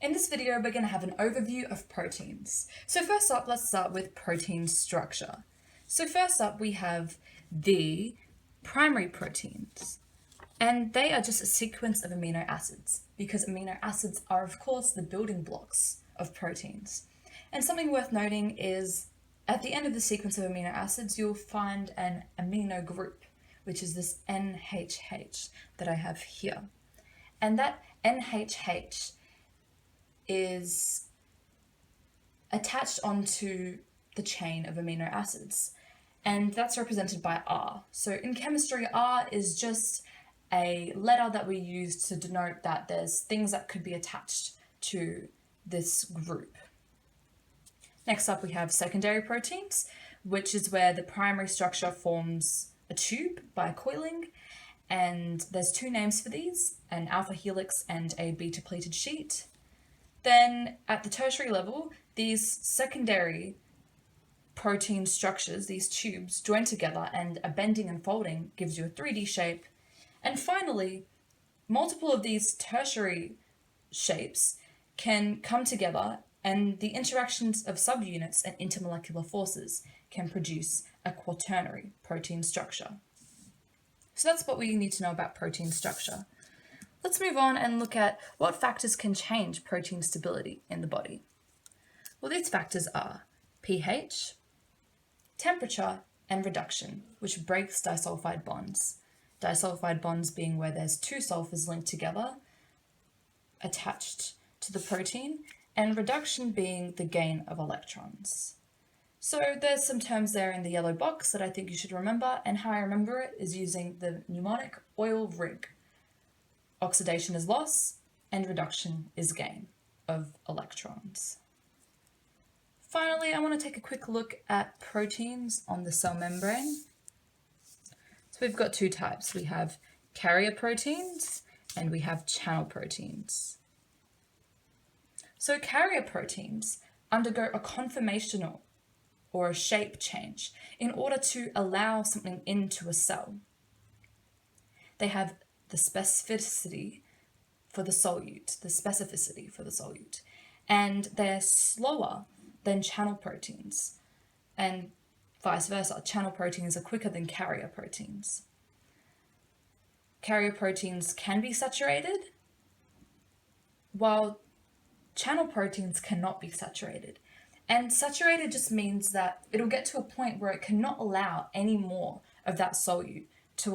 In this video, we're going to have an overview of proteins. So first up, let's start with protein structure. So first up, we have the primary proteins, and they are just a sequence of amino acids because amino acids are, of course, the building blocks of proteins. And something worth noting is at the end of the sequence of amino acids, you'll find an amino group, which is this NHH that I have here. And that NHH is attached onto the chain of amino acids, and that's represented by R. So in chemistry, R is just a letter that we use to denote that there's things that could be attached to this group. Next up, we have secondary proteins, which is where the primary structure forms a tube by coiling, and there's two names for these, an alpha helix and a beta pleated sheet. Then at the tertiary level, these secondary protein structures, these tubes, join together and a bending and folding gives you a 3D shape. And finally, multiple of these tertiary shapes can come together, and the interactions of subunits and intermolecular forces can produce a quaternary protein structure. So that's what we need to know about protein structure. Let's move on and look at what factors can change protein stability in the body. Well, these factors are pH, temperature, and reduction, which breaks disulfide bonds. Disulfide bonds being where there's two sulfurs linked together, attached to the protein, and reduction being the gain of electrons. So there's some terms there in the yellow box that I think you should remember, and how I remember it is using the mnemonic oil rig. Oxidation is loss, and reduction is gain of electrons. Finally, I want to take a quick look at proteins on the cell membrane. So we've got two types. We have carrier proteins and we have channel proteins. So carrier proteins undergo a conformational or a shape change in order to allow something into a cell. They have the specificity for the solute, and they're slower than channel proteins, and vice versa. Channel proteins are quicker than carrier proteins. Carrier proteins can be saturated, while channel proteins cannot be saturated. And saturated just means that it'll get to a point where it cannot allow any more of that solute to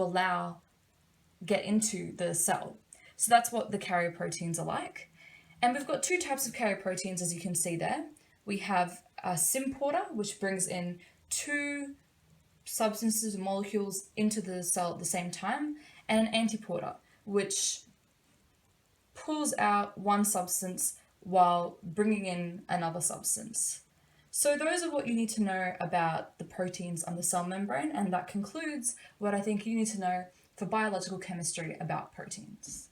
get into the cell. So that's what the carrier proteins are like. And we've got two types of carrier proteins, as you can see there. We have a symporter, which brings in two substances or molecules into the cell at the same time, and an antiporter, which pulls out one substance while bringing in another substance. So those are what you need to know about the proteins on the cell membrane, and that concludes what I think you need to know for biological chemistry about proteins.